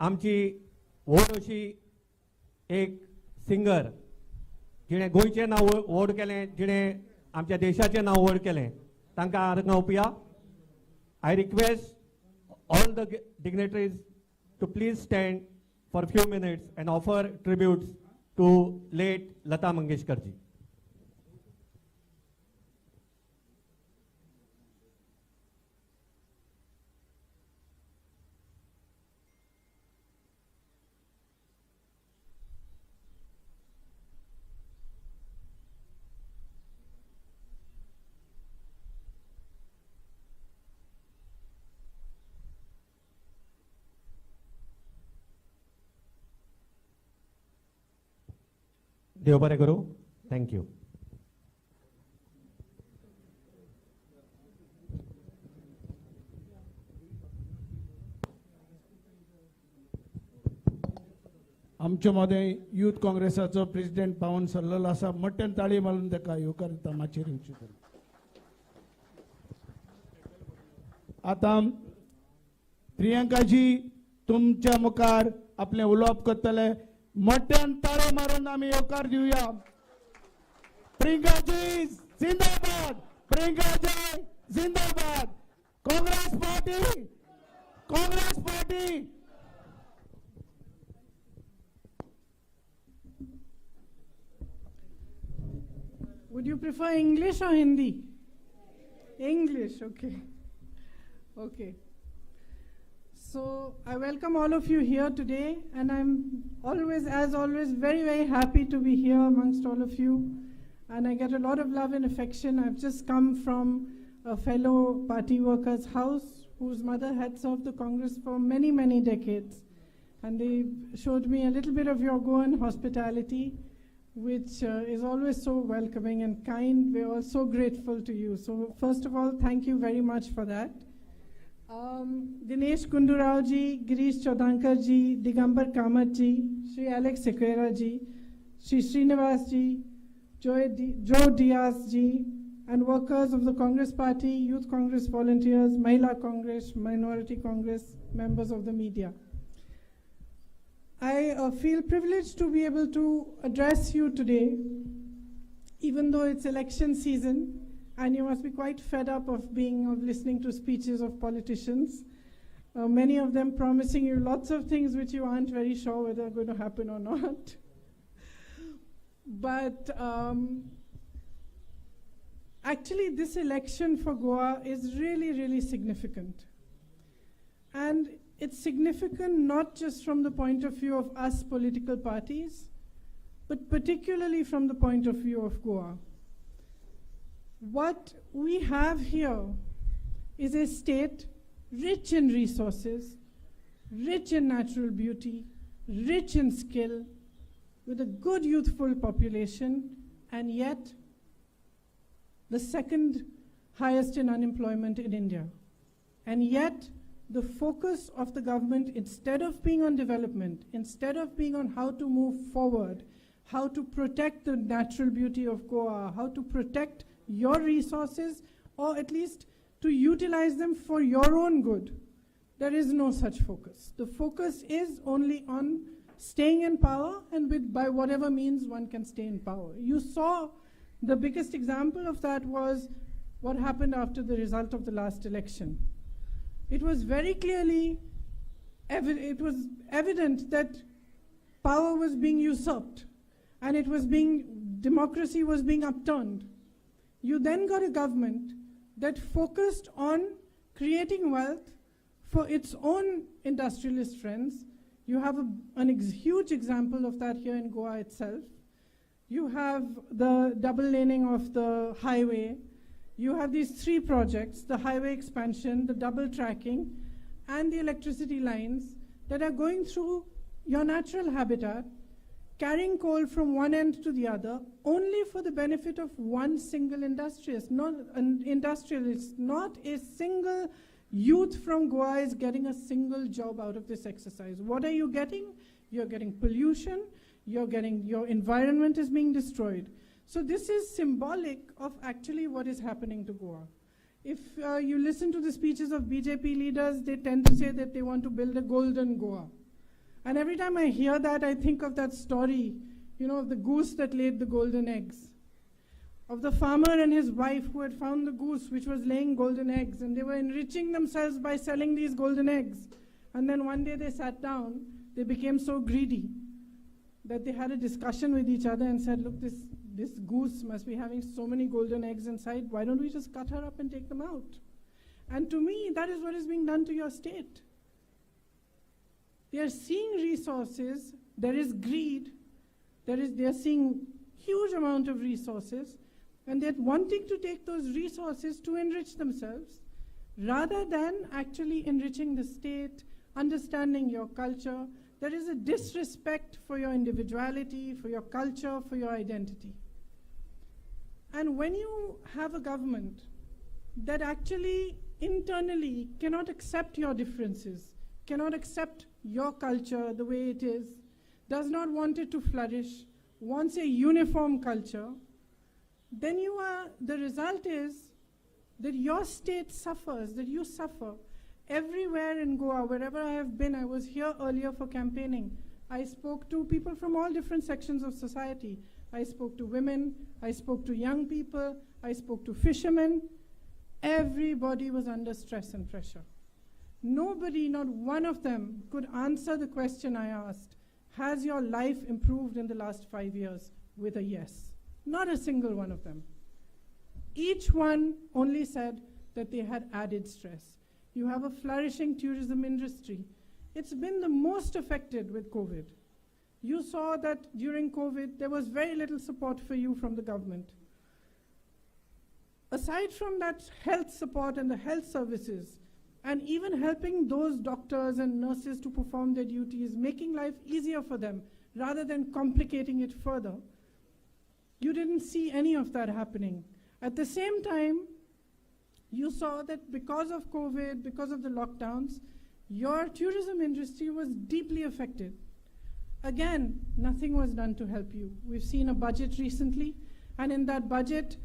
आमची व्हड अशी एक सिंगर जिणें गोंयचें नांव व्हड केलें, जिणें आमच्या देशाचें नांव व्हड केलें, तांकां हांगा उपया. I request all the dignitaries to please stand for a few minutes and offer tributes to late Lata Mangeshkar ji. देव बरें करूं. Thank you. आमचे मध्ये युथ काँग्रेसाचो प्रेसिडेंट पावन सरलेलो आसा. मोठ्यान ताळी मारून ताका येवकार दिता. माचयेर येवची करून. आतां प्रियंकाजी तुमच्या मुखार आपले उलोवप करतले. मोठ्यान ताळे मारून आमी येवकार दिवया. प्रियंकाजी जिंदाबाद. प्रियंकाजी जिंदाबाद. Congress party. Congress party. Would you prefer English or Hindi? English, okay. Okay. So I welcome all of you here today, and I'm always, as always, very, very happy to be here amongst all of you. And I get a lot of love and affection. I've just come from a fellow party worker's house whose mother had served the Congress for many, many decades. And they showed me a little bit of your Goan hospitality, which is always so welcoming and kind. We're all so grateful to you. So first of all, thank you very much for that. Dinesh Gundurao ji, Girish Chodhankar ji, Digambar Kamath ji, Shri Alex Sequeira ji, Shri Srinivas ji, Joe Diaz ji, and workers of the Congress Party, Youth Congress volunteers, Mahila Congress, Minority Congress, members of the media. I feel privileged to be able to address you today, even though it's election season, and you must be quite fed up of listening to speeches of politicians, many of them promising you lots of things which you aren't very sure whether are going to happen or not. But actually this election for Goa is really, really significant. And it's significant not just from the point of view of us political parties, but particularly from the point of view of Goa. What we have here is a state rich in resources, rich in natural beauty, rich in skill, with a good youthful population, and yet the second highest in unemployment in India. And yet the focus of the government, instead of being on development, instead of being on how to move forward, how to protect the natural beauty of Goa, how to protect your resources, or at least to utilize them for your own good, there is no such focus. The focus is only on staying in power, and by whatever means one can stay in power. You saw the biggest example of that was what happened after the result of the last election. It was very clearly evident that power was being usurped, and democracy was being upturned. You then got a government that focused on creating wealth for its own industrialist friends. You have a huge example of that here in Goa itself. You have the double laning of the highway. You have these three projects, the highway expansion, the double tracking, and the electricity lines that are going through your natural habitat, carrying coal from one end to the other, only for the benefit of one single industrialist. Not a single youth from Goa is getting a single job out of this exercise. What are you getting? You're getting pollution, your environment is being destroyed. So this is symbolic of actually what is happening to Goa. If you listen to the speeches of BJP leaders, they tend to say that they want to build a golden Goa. And every time I hear that, I think of that story, of the goose that laid the golden eggs, of the farmer and his wife who had found the goose which was laying golden eggs, and they were enriching themselves by selling these golden eggs. And then one day they sat down, they became so greedy that they had a discussion with each other and said, look, this goose must be having so many golden eggs inside, why don't we just cut her up and take them out? And to me, that is what is being done to your state. They are seeing resources, there is greed, they are seeing huge amount of resources, and they're wanting to take those resources to enrich themselves, rather than actually enriching the state, understanding your culture. There is a disrespect for your individuality, for your culture, for your identity. And when you have a government that actually internally cannot accept your differences, cannot accept your culture the way it is, does not want it to flourish, wants a uniform culture, then the result is that your state suffers, that you suffer. Everywhere in Goa, wherever I have been, I was here earlier for campaigning. I spoke to people from all different sections of society. I spoke to women, I spoke to young people, I spoke to fishermen. Everybody was under stress and pressure. Nobody, not one of them, could answer the question I asked, has your life improved in the last 5 years, with a yes. Not a single one of them. Each one only said that they had added stress. You have a flourishing tourism industry. It's been the most affected with COVID. You saw that during COVID, there was very little support for you from the government. Aside from that health support and the health services, and even helping those doctors and nurses to perform their duties, making life easier for them, rather than complicating it further, you didn't see any of that happening. At the same time, you saw that because of COVID, because of the lockdowns, your tourism industry was deeply affected. Again, nothing was done to help you. We've seen a budget recently, and in that budget,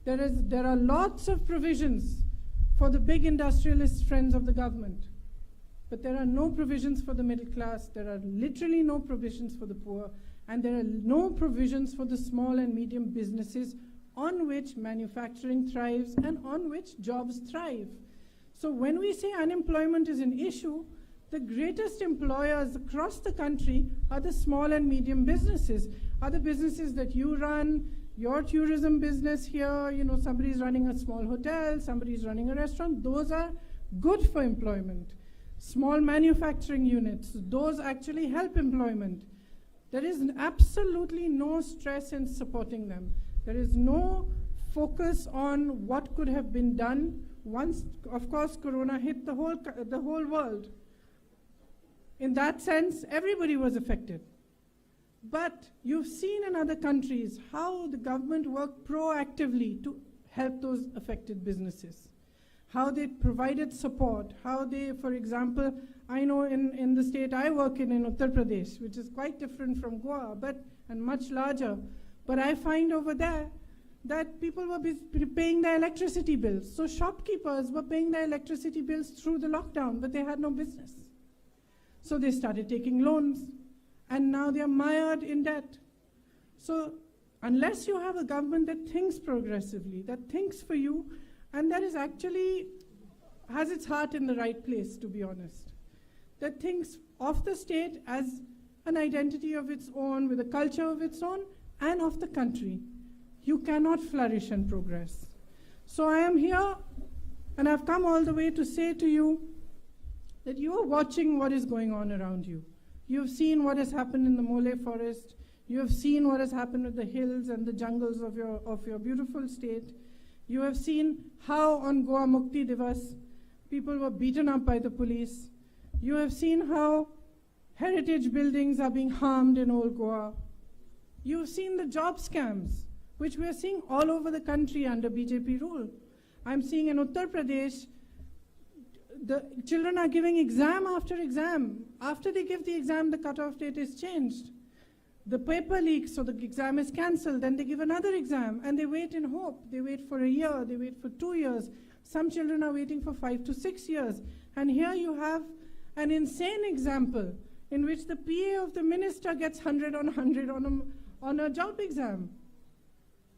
there are lots of provisions for the big industrialist friends of the government. But there are no provisions for the middle class, there are literally no provisions for the poor, and there are no provisions for the small and medium businesses on which manufacturing thrives and on which jobs thrive. So when we say unemployment is an issue, the greatest employers across the country are the small and medium businesses, are the businesses that you run, your tourism business here, somebody's running a small hotel, somebody's running a restaurant, those are good for employment. Small manufacturing units, those actually help employment. There is absolutely no stress in supporting them. There is no focus on what could have been done once, of course, Corona hit the whole world. In that sense, everybody was affected. But you've seen in other countries how the government worked proactively to help those affected businesses, how they provided support, how they, for example, I know in the state I work in Uttar Pradesh, which is quite different from Goa, and much larger, but I find over there that people were paying their electricity bills. So shopkeepers were paying their electricity bills through the lockdown, but they had no business. So they started taking loans, and now they are mired in debt. So unless you have a government that thinks progressively, that thinks for you, and that is actually has its heart in the right place, to be honest, that thinks of the state as an identity of its own, with a culture of its own, and of the country, you cannot flourish and progress. So I am here, and I've come all the way to say to you that you are watching what is going on around you. You have seen what has happened in the Mole forest. You have seen what has happened with the hills and the jungles of your beautiful state. You have seen how on Goa Mukti Divas, people were beaten up by the police. You have seen how heritage buildings are being harmed in old Goa. You have seen the job scams, which we are seeing all over the country under BJP rule. I'm seeing in Uttar Pradesh, the children are giving exam after exam. After they give the exam, the cutoff date is changed. The paper leaks, so the exam is cancelled. Then they give another exam, and they wait in hope. They wait for a year, they wait for 2 years. Some children are waiting for 5 to 6 years. And here you have an insane example. in which the PA of the minister gets 100 on 100 on a job exam.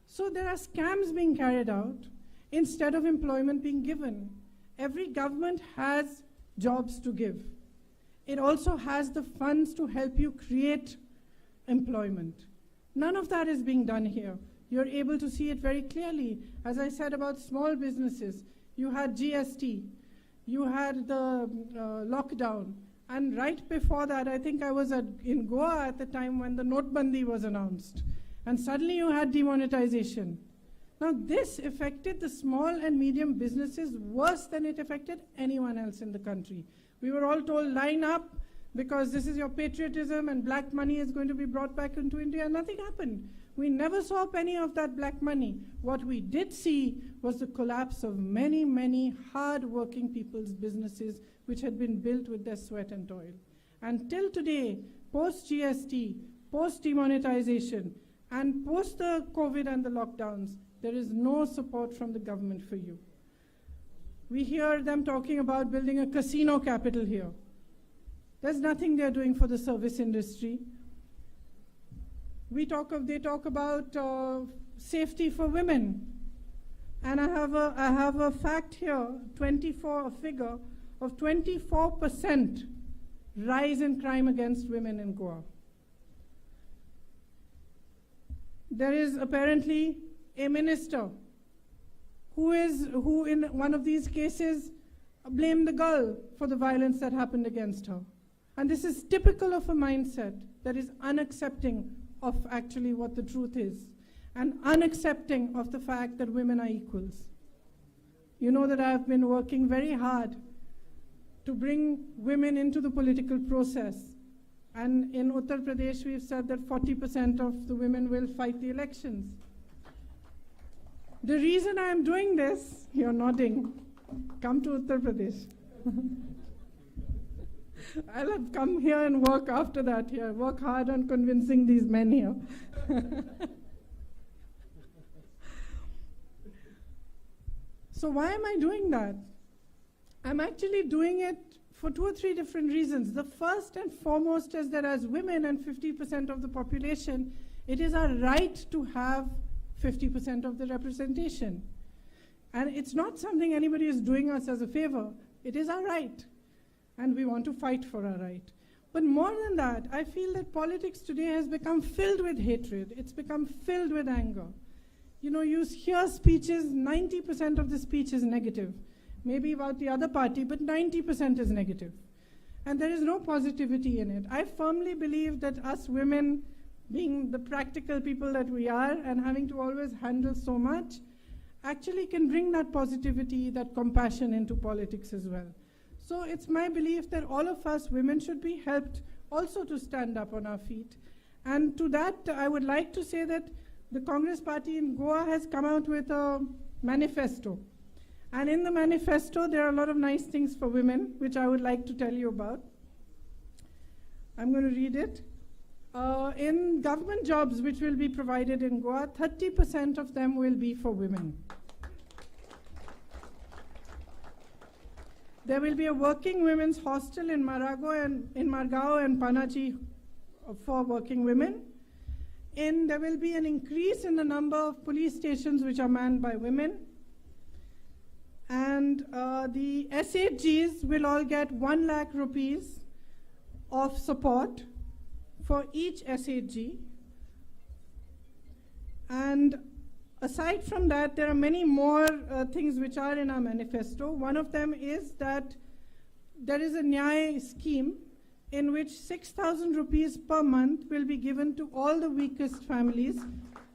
So there are scams being carried out instead of employment being given. Every government has jobs to give. It also has the funds to help you create employment. None of that is being done here. You're able to see it very clearly. As I said about small businesses, you had GST, you had the lockdown, and right before that, I think I was in Goa at the time when the Notbandi was announced, and suddenly you had demonetization. Now this affected the small and medium businesses worse than it affected anyone else in the country. We were all told, line up, because this is your patriotism and black money is going to be brought back into India. Nothing happened. We never saw a penny of that black money. What we did see was the collapse of many, many hard-working people's businesses which had been built with their sweat and toil. And till today, post-GST, post-demonetization, and post the COVID and the lockdowns, there is no support from the government for you. We hear them talking about building a casino capital here. There's nothing they're doing for the service industry. They talk about safety for women. And I have a fact here, a figure of 24% rise in crime against women in Goa. There is apparently a minister who in one of these cases blamed the girl for the violence that happened against her. And this is typical of a mindset that is unaccepting of actually what the truth is, and unaccepting of the fact that women are equals. You know that I've been working very hard to bring women into the political process. And in Uttar Pradesh, we've said that 40% of the women will fight the elections. The reason I'm doing this, you're nodding, come to Uttar Pradesh. I'll have come here and work after that here, work hard on convincing these men here. So why am I doing that? I'm actually doing it for 2 or 3 different reasons. The first and foremost is that as women and 50% of the population, it is our right to have 50% of the representation. And it's not something anybody is doing us as a favor. It is our right. And we want to fight for our right. But more than that, I feel that politics today has become filled with hatred. It's become filled with anger. You know, you hear speeches, 90% of the speech is negative. Maybe about the other party, but 90% is negative. And there is no positivity in it. I firmly believe that us women, being the practical people that we are and having to always handle so much, actually can bring that positivity, that compassion into politics as well. So it's my belief that all of us women should be helped also to stand up on our feet. And to that, I would like to say that the Congress party in Goa has come out with a manifesto. And in the manifesto, there are a lot of nice things for women, which I would like to tell you about. I'm going to read it. In government jobs which will be provided in Goa, 30% of them will be for women. There will be a working women's hostel in Margao and Panaji for working women. There will be an increase in the number of police stations which are manned by women. And the SHGs will all get 1 lakh rupees of support for each SHG. And aside from that, there are many more things which are in our manifesto. One of them is that there is a Nyay scheme in which 6,000 rupees per month will be given to all the weakest families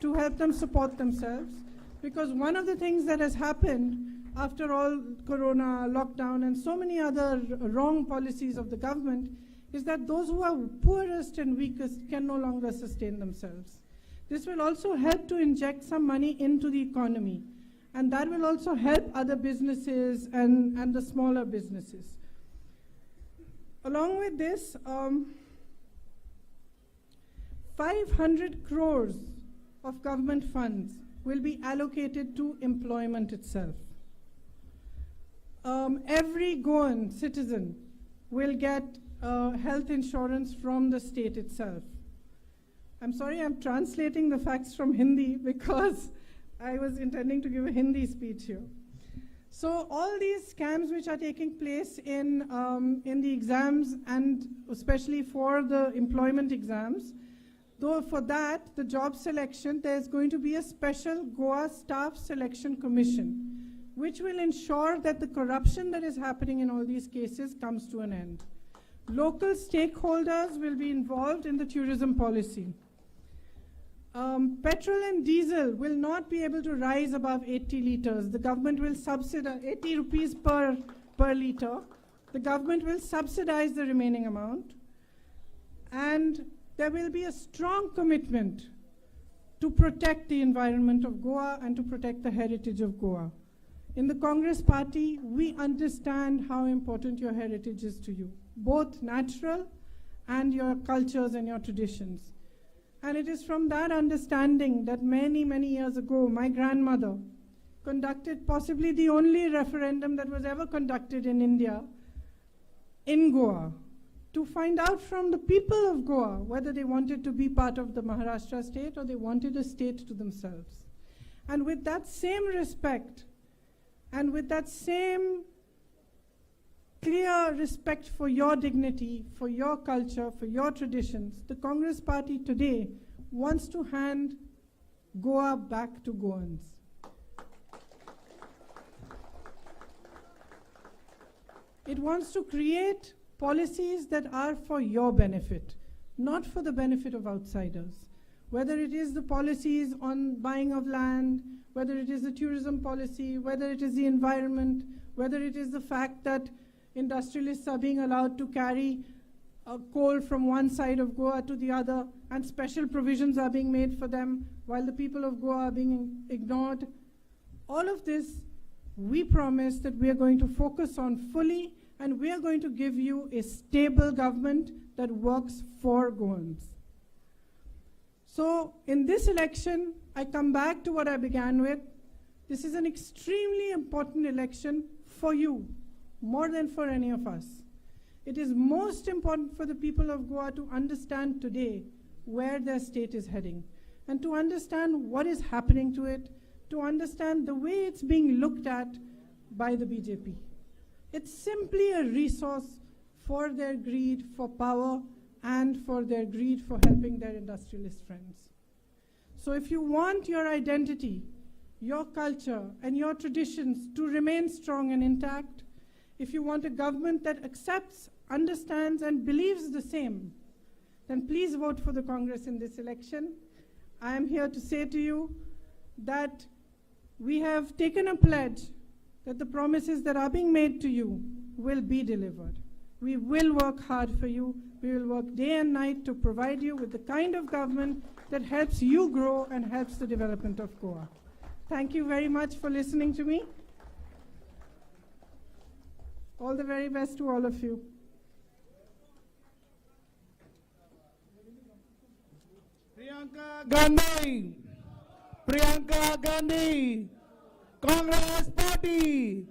to help them support themselves. Because one of the things that has happened after all Corona, lockdown, and so many other wrong policies of the government is that those who are poorest and weakest can no longer sustain themselves. This will also help to inject some money into the economy. And that will also help other businesses and the smaller businesses. Along with this, 500 crores of government funds will be allocated to employment itself. Every Goan citizen will get health insurance from the state itself. I'm sorry, I'm translating the facts from Hindi because I was intending to give a Hindi speech here. So all these scams which are taking place in the exams, and especially for the employment exams, though for that, the job selection, there's going to be a special Goa Staff Selection Commission, which will ensure that the corruption that is happening in all these cases comes to an end. Local stakeholders will be involved in the tourism policy. Petrol and diesel will not be able to rise above 80 liters. The government will subsidize 80 rupees per liter. The government will subsidize the remaining amount. And there will be a strong commitment to protect the environment of Goa and to protect the heritage of Goa. In the Congress Party, we understand how important your heritage is to you, both natural and your cultures and your traditions. And it is from that understanding that many, many years ago, my grandmother conducted possibly the only referendum that was ever conducted in India, in Goa, to find out from the people of Goa whether they wanted to be part of the Maharashtra state or they wanted a state to themselves. And with that same respect, and with that same clear respect for your dignity, for your culture, for your traditions, the Congress Party today wants to hand Goa back to Goans. It wants to create policies that are for your benefit, not for the benefit of outsiders. Whether it is the policies on buying of land, whether it is the tourism policy, whether it is the environment, whether it is the fact that industrialists are being allowed to carry coal from one side of Goa to the other, and special provisions are being made for them while the people of Goa are being ignored. All of this, we promise that we are going to focus on fully, and we are going to give you a stable government that works for Goans. So in this election, I come back to what I began with. This is an extremely important election for you, more than for any of us. It is most important for the people of Goa to understand today where their state is heading, and to understand what is happening to it, to understand the way it's being looked at by the BJP. It's simply a resource for their greed for power and for their greed for helping their industrialist friends. So if you want your identity, your culture, and your traditions to remain strong and intact, if you want a government that accepts, understands, and believes the same, then please vote for the Congress in this election. I am here to say to you that we have taken a pledge that the promises that are being made to you will be delivered. We will work hard for you. We will work day and night to provide you with the kind of government that helps you grow and helps the development of Goa. Thank you very much for listening to me. All the very best to all of you. Priyanka Gandhi, Congress Party,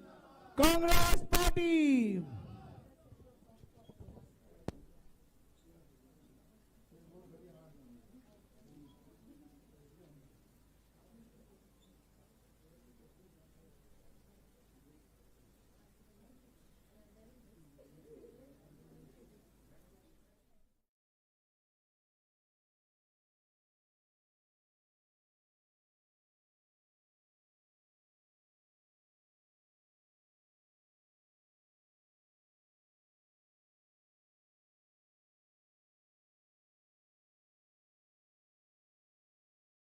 Congress Party.